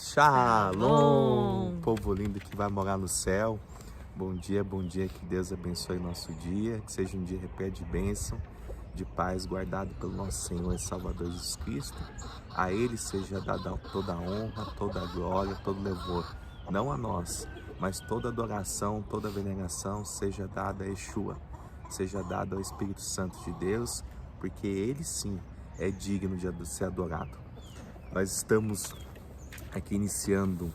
Shalom, povo lindo que vai morar no céu. Bom dia, que Deus abençoe nosso dia, que seja um dia repleto de bênção, de paz, guardado pelo nosso Senhor e Salvador Jesus Cristo. A Ele seja dada toda a honra, toda a glória, todo louvor, não a nós, mas toda adoração, toda veneração seja dada a Yeshua, seja dada ao Espírito Santo de Deus, porque Ele sim é digno de ser adorado. Nós estamos aqui iniciando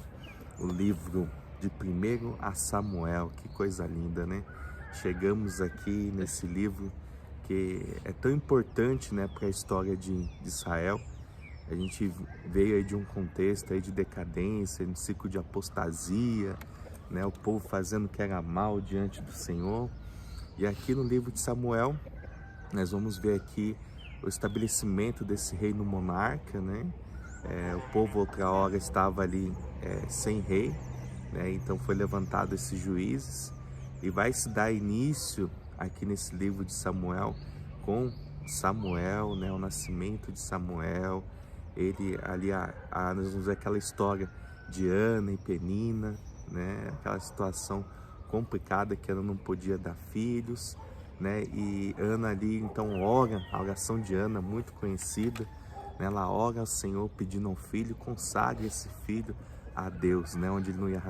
o livro de 1 a Samuel, que coisa linda, né? Chegamos aqui nesse livro que é tão importante, né, para a história de Israel. A gente veio aí de um contexto aí de decadência, um ciclo de apostasia, né, o povo fazendo o que era mal diante do Senhor. E aqui no livro de Samuel, nós vamos ver aqui o estabelecimento desse reino monarca, né? O povo outra hora estava ali sem rei, né? Então foi levantado esses juízes e vai se dar início aqui nesse livro de Samuel com Samuel, né? O nascimento de Samuel. Ele ali, nós vamos ver aquela história de Ana e Penina, né? Aquela situação complicada que Ana não podia dar filhos, né? E Ana ali então ora, a oração de Ana muito conhecida. Ela ora ao Senhor pedindo um filho, consagra esse filho a Deus, né? Onde ele não ia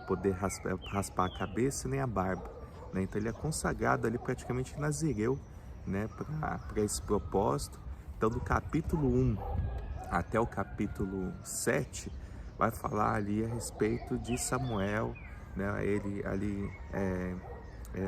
poder raspar a cabeça nem a barba, né? Então ele é consagrado ali praticamente nazireu, né? Para esse propósito. Então do capítulo 1 até o capítulo 7 vai falar ali a respeito de Samuel, né? Ele ali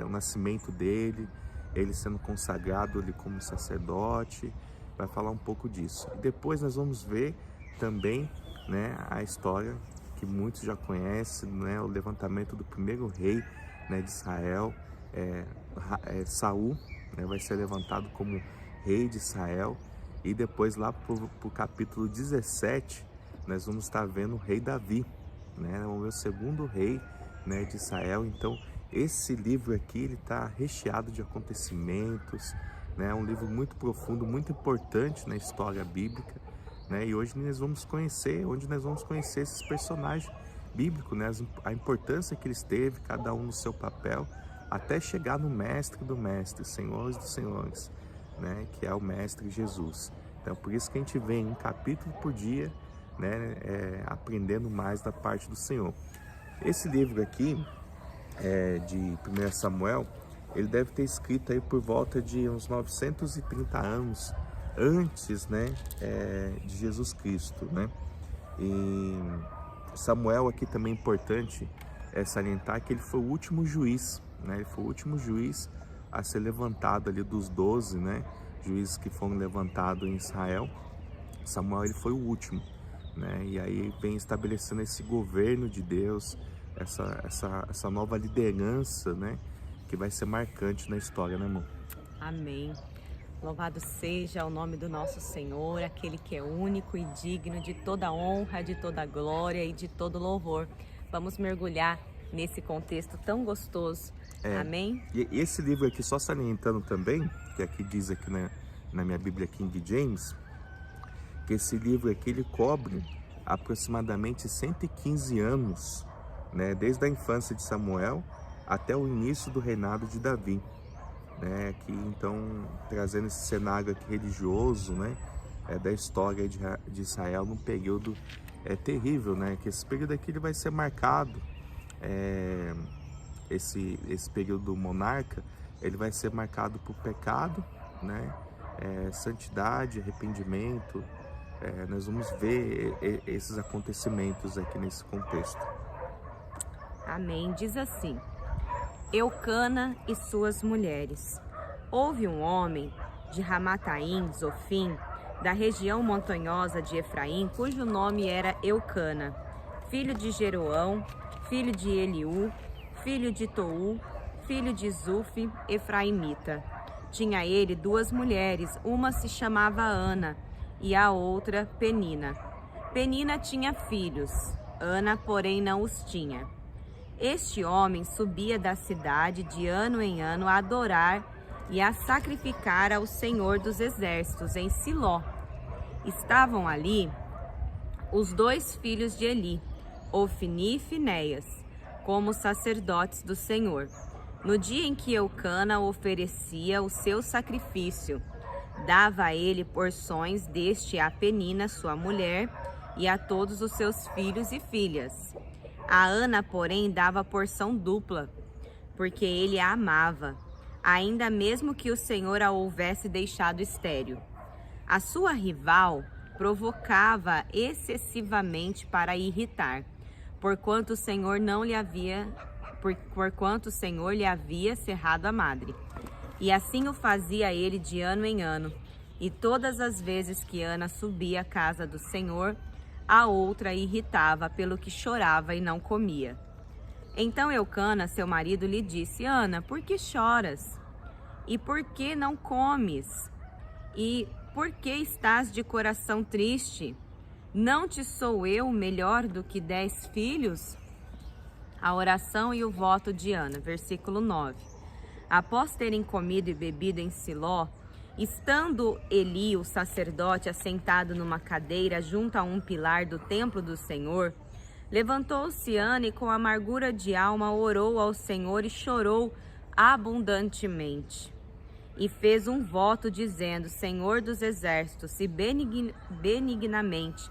o nascimento dele, ele sendo consagrado ali como sacerdote. Vai falar um pouco disso. E depois nós vamos ver também, né, a história que muitos já conhecem, né, o levantamento do primeiro rei, né, de Israel, Saul, né, vai ser levantado como rei de Israel. E depois lá para o capítulo 17, nós vamos estar vendo o rei Davi, né, o meu segundo rei, né, de Israel. Então esse livro aqui ele está recheado de acontecimentos, né? É um livro muito profundo, muito importante na história bíblica, né? E hoje nós vamos conhecer, esses personagens bíblicos, né? A importância que eles teve, cada um no seu papel, até chegar no mestre do mestre, senhores dos senhores, né? Que é o mestre Jesus. Então por isso que a gente vem um capítulo por dia, né? Aprendendo mais da parte do Senhor. Esse livro aqui, de 1 Samuel, ele deve ter escrito aí por volta de uns 930 anos antes, né, de Jesus Cristo, né? E Samuel aqui também é importante salientar que ele foi o último juiz, né? Ele foi o último juiz a ser levantado ali dos 12, né, juízes que foram levantados em Israel. Samuel ele foi o último, né? E aí vem estabelecendo esse governo de Deus, essa nova liderança, né? Que vai ser marcante na história, né, irmão? Amém. Louvado seja o nome do nosso Senhor, aquele que é único e digno de toda honra, de toda glória e de todo louvor. Vamos mergulhar nesse contexto tão gostoso. Amém? E esse livro aqui, só salientando também, que aqui diz aqui na minha Bíblia King James, que esse livro aqui ele cobre aproximadamente 115 anos, né, desde a infância de Samuel até o início do reinado de Davi, né, que então trazendo esse cenário aqui religioso, né, da história de Israel num período terrível, né, que esse período aqui ele vai ser marcado, esse período monarca, ele vai ser marcado por pecado, né, santidade, arrependimento. Nós vamos ver esses acontecimentos aqui nesse contexto. Amém. Diz assim: Eucana e suas mulheres. Houve um homem de Ramataim, Zofim, da região montanhosa de Efraim, cujo nome era Eucana, filho de Jeroão, filho de Eliú, filho de Tou, filho de Zufi, efraimita. Tinha ele 2 mulheres, uma se chamava Ana e a outra Penina. Penina tinha filhos, Ana, porém, não os tinha. Este homem subia da cidade de ano em ano a adorar e a sacrificar ao Senhor dos Exércitos em Siló. Estavam ali os 2 filhos de Eli, Ofni e Finéias, como sacerdotes do Senhor. No dia em que Eucana oferecia o seu sacrifício, dava a ele porções deste a Penina, sua mulher, e a todos os seus filhos e filhas. A Ana, porém, dava porção dupla, porque ele a amava, ainda mesmo que o Senhor a houvesse deixado estéril. A sua rival provocava excessivamente para irritar, porquanto o Senhor lhe havia cerrado a madre. E assim o fazia ele de ano em ano. E todas as vezes que Ana subia à casa do Senhor, a outra irritava, pelo que chorava e não comia. Então Eucana, seu marido, lhe disse: Ana, por que choras? E por que não comes? E por que estás de coração triste? Não te sou eu melhor do que 10 filhos? A oração e o voto de Ana, versículo 9. Após terem comido e bebido em Siló, estando Eli, o sacerdote, assentado numa cadeira junto a um pilar do templo do Senhor, levantou-se Ana e com amargura de alma orou ao Senhor e chorou abundantemente. E fez um voto dizendo: Senhor dos exércitos, se benignamente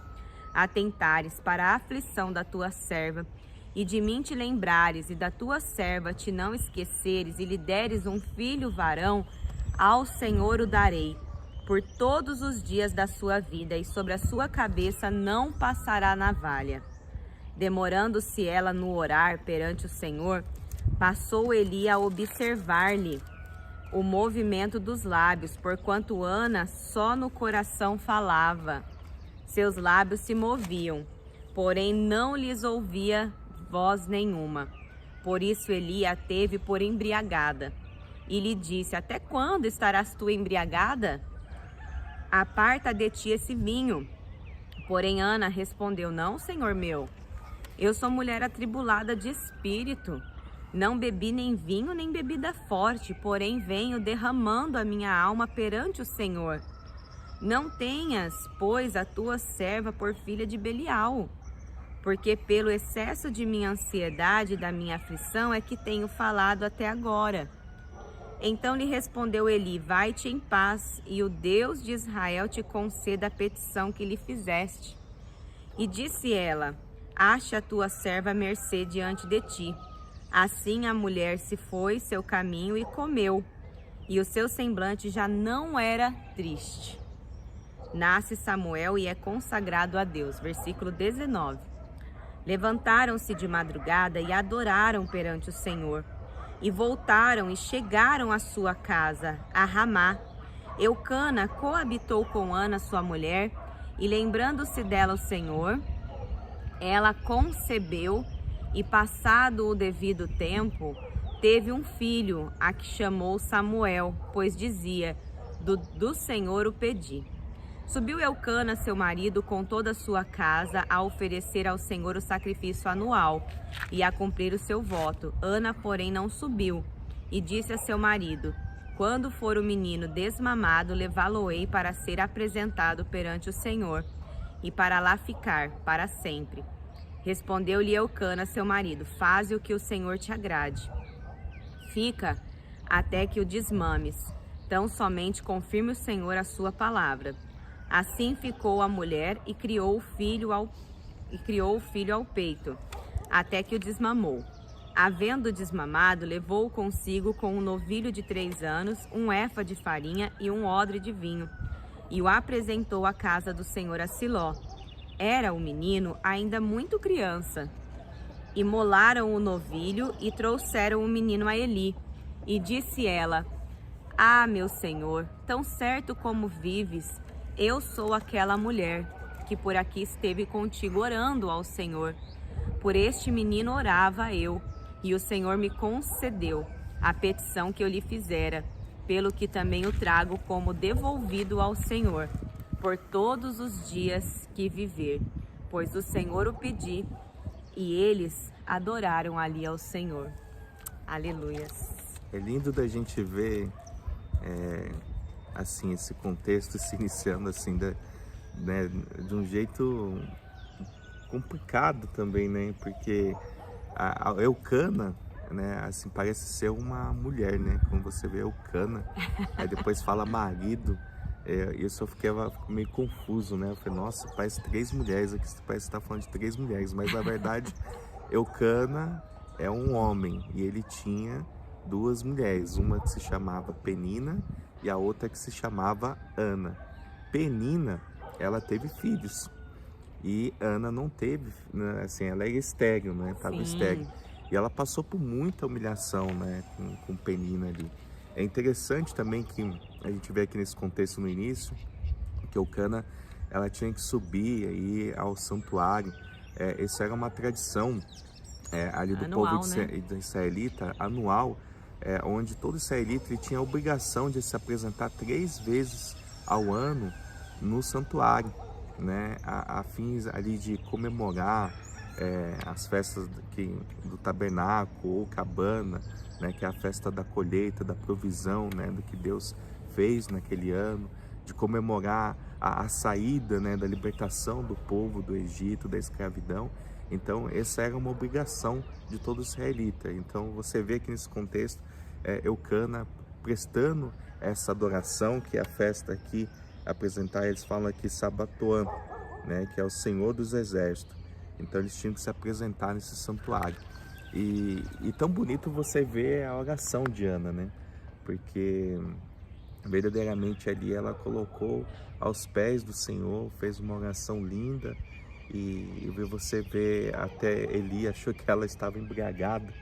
atentares para a aflição da tua serva, e de mim te lembrares, e da tua serva te não esqueceres, e lhe deres um filho varão, ao Senhor o darei, por todos os dias da sua vida, e sobre a sua cabeça não passará navalha. Demorando-se ela no orar perante o Senhor, passou Eli a observar-lhe o movimento dos lábios, porquanto Ana só no coração falava. Seus lábios se moviam, porém não lhes ouvia voz nenhuma. Por isso Eli a teve por embriagada. E lhe disse: Até quando estarás tu embriagada? Aparta de ti esse vinho. Porém Ana respondeu: Não, senhor meu, eu sou mulher atribulada de espírito. Não bebi nem vinho nem bebida forte, porém venho derramando a minha alma perante o Senhor. Não tenhas, pois, a tua serva por filha de Belial, porque pelo excesso de minha ansiedade e da minha aflição é que tenho falado até agora. Então lhe respondeu Eli: Vai-te em paz, e o Deus de Israel te conceda a petição que lhe fizeste. E disse ela: Acha a tua serva mercê diante de ti. Assim a mulher se foi seu caminho e comeu, e o seu semblante já não era triste. Nasce Samuel e é consagrado a Deus. Versículo 19. Levantaram-se de madrugada e adoraram perante o Senhor. E voltaram e chegaram à sua casa, a Ramá. Eucana coabitou com Ana, sua mulher, e lembrando-se dela o Senhor, ela concebeu e, passado o devido tempo, teve um filho, a que chamou Samuel, pois dizia: do Senhor o pedi. Subiu Eucana, seu marido, com toda a sua casa, a oferecer ao Senhor o sacrifício anual e a cumprir o seu voto. Ana, porém, não subiu, e disse a seu marido: Quando for o menino desmamado, levá-lo-ei para ser apresentado perante o Senhor, e para lá ficar para sempre. Respondeu-lhe Eucana, seu marido: Faze o que o Senhor te agrade. Fica até que o desmames. Tão somente confirme o Senhor a sua palavra. Assim ficou a mulher e criou o filho ao peito, até que o desmamou. Havendo desmamado, levou consigo com um novilho de 3 anos, um efa de farinha e um odre de vinho, e o apresentou à casa do Senhor a Siló. Era o menino ainda muito criança. Imolaram o novilho e trouxeram o menino a Eli. E disse ela: Ah, meu senhor, tão certo como vives, eu sou aquela mulher que por aqui esteve contigo orando ao Senhor. Por este menino orava eu, e o Senhor me concedeu a petição que eu lhe fizera, pelo que também o trago como devolvido ao Senhor, por todos os dias que viver, pois o Senhor o pedi, e eles adoraram ali ao Senhor. Aleluias. É lindo da gente ver assim esse contexto se iniciando assim de um jeito complicado também, né? Porque a Eucana, né, assim, parece ser uma mulher, né? Quando você vê Eucana, aí depois fala marido, isso eu fiquei meio confuso, né? Eu falei, nossa, parece 3 mulheres aqui, parece que tá falando de 3 mulheres, mas na verdade Eucana é um homem e ele tinha 2 mulheres, uma que se chamava Penina e a outra que se chamava Ana. Penina, ela teve filhos e Ana não teve, né? Assim, ela era estéril, né? Estava estéril. E ela passou por muita humilhação, né? Com Penina ali. É interessante também que a gente vê aqui nesse contexto no início, que Eucana, ela tinha que subir aí ao santuário. Isso era uma tradição ali do Anual, povo né? israelita, anual, onde todo israelita ele tinha a obrigação de se apresentar 3 vezes ao ano no santuário, né, a fins ali de comemorar as festas do tabernáculo ou cabana, né, que é a festa da colheita, da provisão, né, do que Deus fez naquele ano, de comemorar a saída, né, da libertação do povo do Egito, da escravidão. Então essa era uma obrigação de todo israelita. Então você vê aqui nesse contexto Eucana prestando essa adoração, que é a festa aqui apresentar, eles falam aqui Sabatoã, né, que é o Senhor dos Exércitos. Então eles tinham que se apresentar nesse santuário. E tão bonito você vê a oração de Ana, né? Porque verdadeiramente ali ela colocou aos pés do Senhor, fez uma oração linda. E você vê, até Eli achou que ela estava embriagada,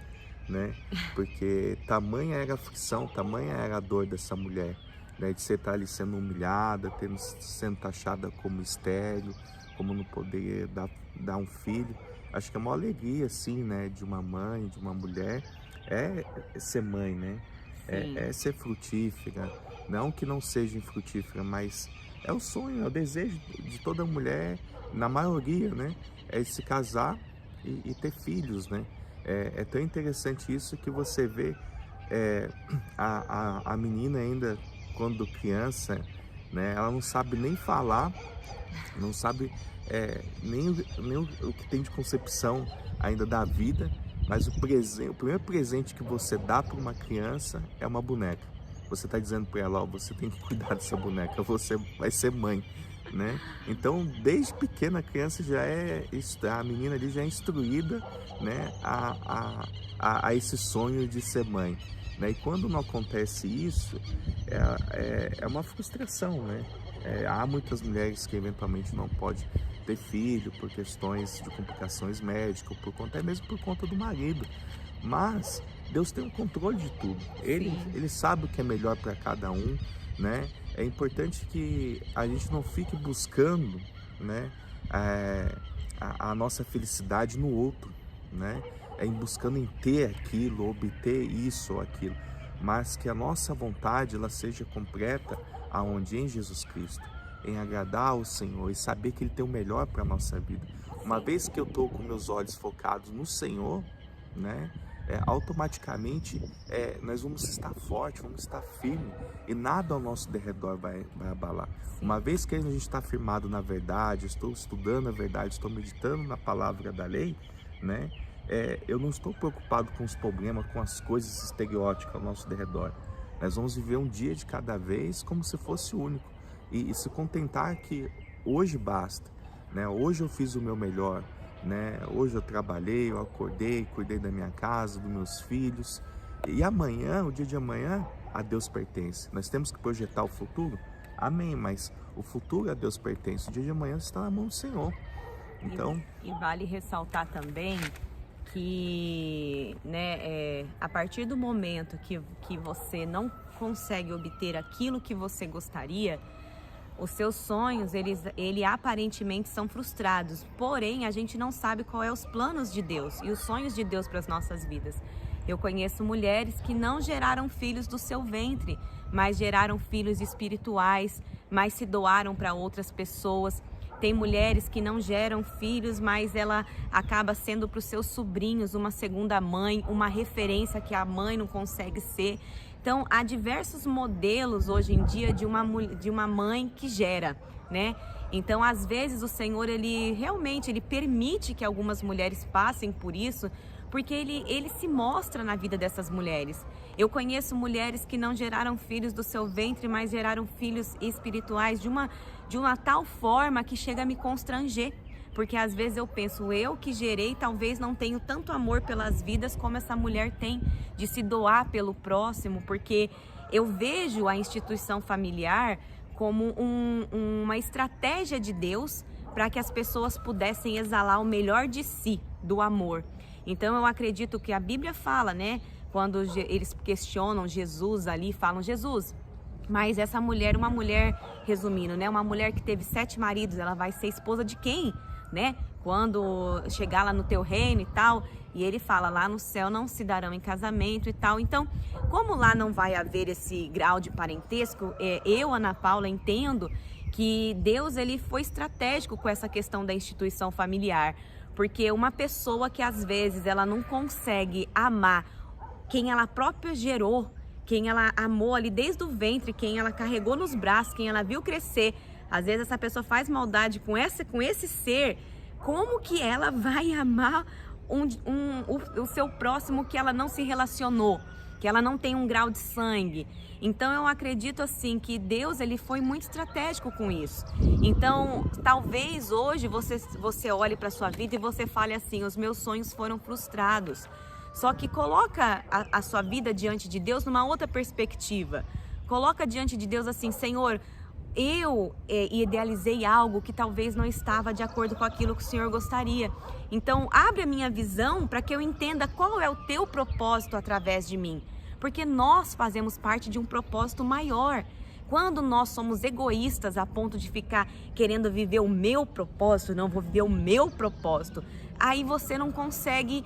né? Porque tamanha era a aflição, tamanha era a dor dessa mulher, né? De você estar ali sendo humilhada, sendo taxada como estéril, como não poder dar um filho. Acho que é uma alegria, assim, né? De uma mãe, de uma mulher, é ser mãe, né? É ser frutífera. Não que não seja infrutífera, mas é o sonho, é o desejo de toda mulher, na maioria, né? É se casar e ter filhos, né? É tão interessante isso que você vê a menina ainda, quando criança, né? Ela não sabe nem falar, não sabe nem o que tem de concepção ainda da vida, mas o primeiro presente que você dá para uma criança é uma boneca. Você está dizendo para ela, ó, você tem que cuidar dessa boneca, você vai ser mãe, né? Então, desde pequena a criança a menina ali já é instruída, né, a esse sonho de ser mãe, né? E quando não acontece isso, é uma frustração, né? Há muitas mulheres que eventualmente não podem ter filho por questões de complicações médicas, até mesmo por conta do marido, mas Deus tem o controle de tudo. Ele sabe o que é melhor para cada um, né? É importante que a gente não fique buscando, né, a nossa felicidade no outro, né? Buscando em ter aquilo, obter isso ou aquilo, mas que a nossa vontade ela seja completa aonde? Em Jesus Cristo, em agradar ao Senhor e saber que Ele tem o melhor para a nossa vida. Uma vez que eu estou com meus olhos focados no Senhor, né? Automaticamente nós vamos estar fortes, vamos estar firmes e nada ao nosso derredor vai abalar. Uma vez que a gente está firmado na verdade, estou estudando a verdade, estou meditando na palavra da lei, né? Eu não estou preocupado com os problemas, com as coisas estereóticas ao nosso derredor. Nós vamos viver um dia de cada vez como se fosse único e se contentar que hoje basta, né? Hoje eu fiz o meu melhor, né? Hoje eu trabalhei, eu acordei, cuidei da minha casa, dos meus filhos. E amanhã, o dia de amanhã, a Deus pertence. Nós temos que projetar o futuro? Amém, mas o futuro a Deus pertence. O dia de amanhã está na mão do Senhor. Então... E vale ressaltar também que, né, a partir do momento que você não consegue obter aquilo que você gostaria, os seus sonhos, ele aparentemente são frustrados, porém a gente não sabe qual é os planos de Deus e os sonhos de Deus para as nossas vidas. Eu conheço mulheres que não geraram filhos do seu ventre, mas geraram filhos espirituais, mas se doaram para outras pessoas. Tem mulheres que não geram filhos, mas ela acaba sendo para os seus sobrinhos uma segunda mãe, uma referência que a mãe não consegue ser. Então, há diversos modelos hoje em dia de uma mãe que gera, né? Então, às vezes, o Senhor, ele realmente permite que algumas mulheres passem por isso, porque ele se mostra na vida dessas mulheres. Eu conheço mulheres que não geraram filhos do seu ventre, mas geraram filhos espirituais de uma tal forma que chega a me constranger. Porque às vezes eu penso, eu que gerei, talvez não tenho tanto amor pelas vidas como essa mulher tem, de se doar pelo próximo, porque eu vejo a instituição familiar como uma estratégia de Deus para que as pessoas pudessem exalar o melhor de si, do amor. Então eu acredito que a Bíblia fala, né? Quando eles questionam Jesus ali, falam, Jesus, mas essa mulher, uma mulher, resumindo, né? Uma mulher que teve 7 maridos, ela vai ser esposa de quem? Né? Quando chegar lá no teu reino e tal, e ele fala, lá no céu não se darão em casamento e tal. Então, como lá não vai haver esse grau de parentesco, eu, Ana Paula, entendo que Deus, ele foi estratégico com essa questão da instituição familiar, porque uma pessoa que às vezes ela não consegue amar quem ela própria gerou, quem ela amou ali desde o ventre, quem ela carregou nos braços, quem ela viu crescer. Às vezes essa pessoa faz maldade com esse ser, como que ela vai amar o seu próximo que ela não se relacionou, que ela não tem um grau de sangue? Então eu acredito assim que Deus, ele foi muito estratégico com isso. Então talvez hoje você olhe para a sua vida e você fale assim, os meus sonhos foram frustrados. Só que coloca a sua vida diante de Deus numa outra perspectiva. Coloca diante de Deus assim, Senhor, eu idealizei algo que talvez não estava de acordo com aquilo que o Senhor gostaria. Então, abre a minha visão para que eu entenda qual é o teu propósito através de mim. Porque nós fazemos parte de um propósito maior. Quando nós somos egoístas a ponto de ficar querendo viver o meu propósito, não vou viver o meu propósito, aí você não consegue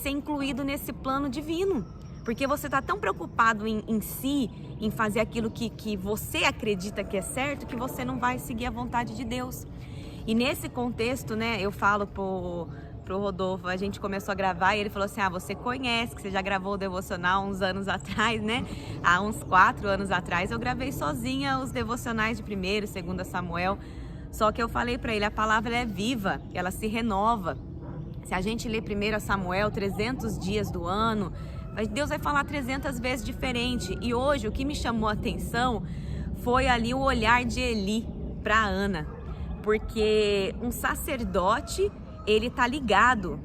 ser incluído nesse plano divino. Porque você está tão preocupado em si, em fazer aquilo que você acredita que é certo, que você não vai seguir a vontade de Deus. E nesse contexto, né, eu falo pro Rodolfo, a gente começou a gravar e ele falou assim, você conhece, que você já gravou o devocional uns anos atrás, né? Há uns 4 anos atrás eu gravei sozinha os devocionais de 1º e 2º Samuel. Só que eu falei para ele, a palavra é viva, ela se renova. Se a gente lê 1 Samuel 300 dias do ano, Deus vai falar 300 vezes diferente. E hoje o que me chamou a atenção foi ali o olhar de Eli para Ana. Porque um sacerdote, ele tá ligado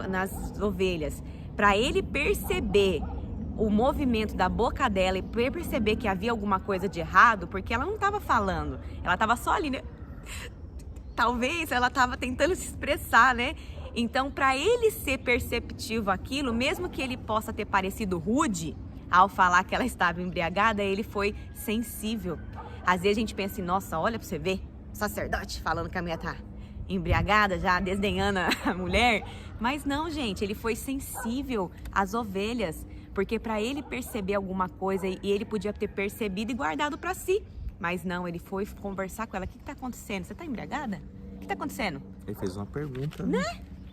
nas ovelhas. Para ele perceber o movimento da boca dela e perceber que havia alguma coisa de errado, porque ela não estava falando, ela estava só ali, né? Talvez ela estava tentando se expressar, né? Então, para ele ser perceptivo aquilo, mesmo que ele possa ter parecido rude ao falar que ela estava embriagada, ele foi sensível. Às vezes a gente pensa assim, nossa, olha para você ver, sacerdote falando que a mulher tá embriagada, já desdenhando a mulher. Mas não, gente, ele foi sensível às ovelhas, porque para ele perceber alguma coisa, e ele podia ter percebido e guardado para si. Mas não, ele foi conversar com ela. O que está acontecendo? Você está embriagada? O que está acontecendo? Ele fez uma pergunta, né?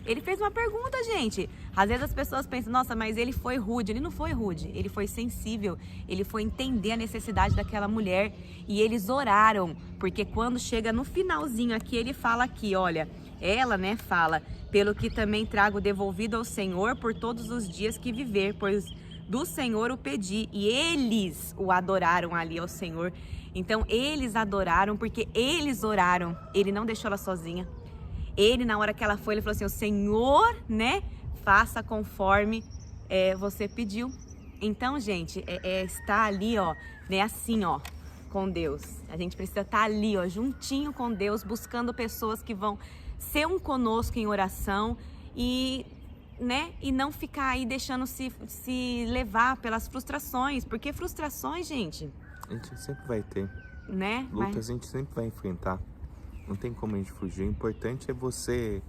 Ele fez uma pergunta, gente. Às vezes as pessoas pensam, nossa, mas ele foi rude. Ele não foi rude, ele foi sensível. Ele foi entender a necessidade daquela mulher. E eles oraram, porque quando chega no finalzinho aqui, ele fala aqui, olha, ela, né, fala, pelo que também trago devolvido ao Senhor por todos os dias que viver, pois do Senhor o pedi. E eles o adoraram ali ao Senhor. Então eles adoraram porque eles oraram. Ele não deixou ela sozinha. Ele, na hora que ela foi, ele falou assim, o Senhor, né, faça conforme você pediu. Então, gente, estar ali, ó, né, assim, ó, com Deus. A gente precisa estar ali, ó, juntinho com Deus, buscando pessoas que vão ser conosco em oração e, né, e não ficar aí deixando se levar pelas frustrações. Porque frustrações, gente... A gente sempre vai ter, né? Lutas a gente sempre vai enfrentar. Não tem como a gente fugir. O importante é você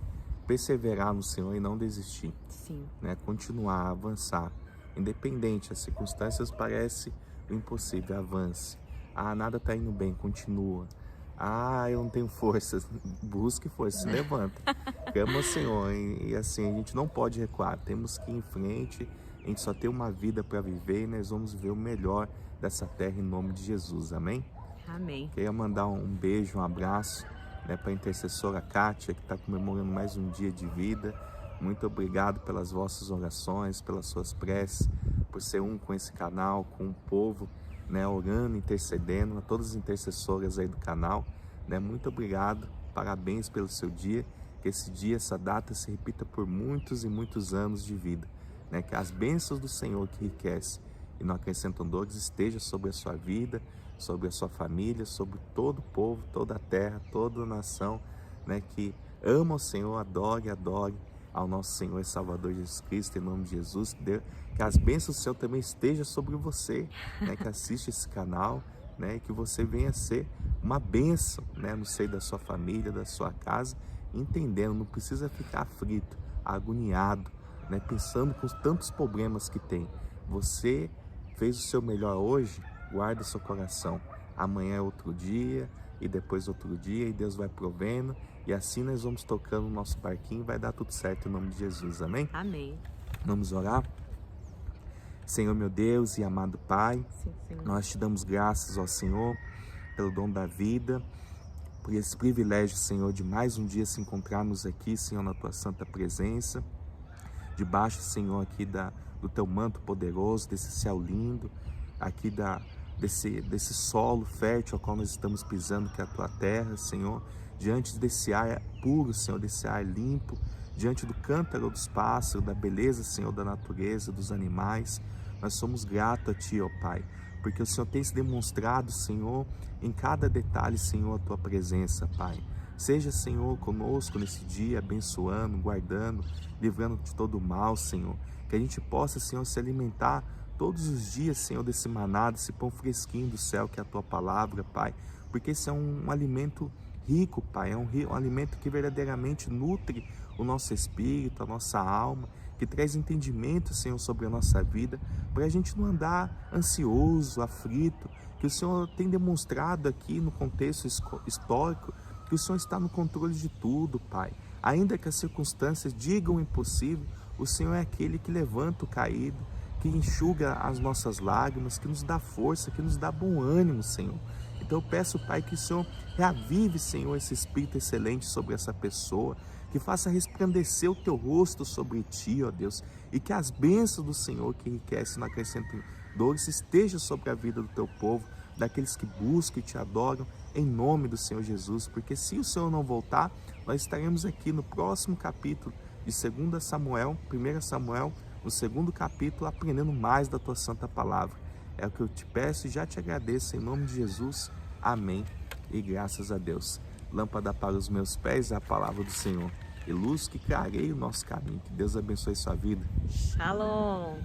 perseverar no Senhor e não desistir. Sim. Né? Continuar, avançar. Independente, as circunstâncias parecem o impossível, avance. Nada tá indo bem, continua. Eu não tenho forças. Busque força, se levanta. Clama ao Senhor. E assim, a gente não pode recuar. Temos que ir em frente. A gente só tem uma vida para viver e nós vamos viver o melhor dessa terra em nome de Jesus. Amém? Amém. Queria mandar um beijo, um abraço né, para a intercessora Kátia, que está comemorando mais um dia de vida. Muito obrigado pelas vossas orações, pelas suas preces, por ser um com esse canal, com o povo, né, orando, intercedendo, a todas as intercessoras aí do canal, né, muito obrigado, parabéns pelo seu dia, que esse dia, essa data se repita por muitos e muitos anos de vida, né, que as bênçãos do Senhor que enriquece e não acrescentam dores esteja sobre a sua vida, sobre a sua família, sobre todo o povo, toda a terra, toda a nação, né, que ama o Senhor, adore ao nosso Senhor e Salvador Jesus Cristo, em nome de Jesus, que as bênçãos do Senhor também estejam sobre você, né, que assiste esse canal, né, que você venha ser uma bênção, né, no seio da sua família, da sua casa, entendendo, não precisa ficar aflito, agoniado, né, pensando com tantos problemas que tem. Você fez o seu melhor hoje, guarda seu coração. Amanhã é outro dia, e depois outro dia, e Deus vai provendo, e assim nós vamos tocando o nosso barquinho e vai dar tudo certo em nome de Jesus, amém? Amém. Vamos orar? Senhor meu Deus e amado Pai, Sim, Senhor. nós te damos graças ao Senhor pelo dom da vida, por esse privilégio, Senhor, de mais um dia se encontrarmos aqui, Senhor, na tua santa presença, debaixo, Senhor, aqui do teu manto poderoso, desse céu lindo, aqui desse solo fértil ao qual nós estamos pisando, que é a tua terra, Senhor, diante desse ar puro, Senhor, desse ar limpo, diante do cântaro dos pássaros, da beleza, Senhor, da natureza, dos animais. Nós somos gratos a Ti, ó Pai, porque o Senhor tem se demonstrado, Senhor, em cada detalhe, Senhor, a Tua presença, Pai. Seja, Senhor, conosco nesse dia, abençoando, guardando, livrando de todo o mal, Senhor. Que a gente possa, Senhor, se alimentar todos os dias, Senhor, desse maná, desse pão fresquinho do céu, que é a Tua palavra, Pai. Porque esse é um alimento rico, Pai, é um alimento que verdadeiramente nutre o nosso espírito, a nossa alma, que traz entendimento, Senhor, sobre a nossa vida, para a gente não andar ansioso, aflito, que o Senhor tem demonstrado aqui no contexto histórico, que o Senhor está no controle de tudo, Pai. Ainda que as circunstâncias digam o impossível, o Senhor é aquele que levanta o caído, que enxuga as nossas lágrimas, que nos dá força, que nos dá bom ânimo, Senhor. Então eu peço, Pai, que o Senhor reavive, Senhor, esse Espírito excelente sobre essa pessoa, que faça resplandecer o Teu rosto sobre Ti, ó Deus, e que as bênçãos do Senhor, que enriquece e não acrescenta dores, estejam sobre a vida do Teu povo, daqueles que buscam e Te adoram, em nome do Senhor Jesus, porque se o Senhor não voltar, nós estaremos aqui no próximo capítulo de 2 Samuel, 1 Samuel, no 2º capítulo, aprendendo mais da Tua santa palavra. É o que eu te peço e já te agradeço, em nome de Jesus. Amém. E graças a Deus. Lâmpada para os meus pés é a palavra do Senhor, e luz que clareia o nosso caminho. Que Deus abençoe sua vida. Shalom.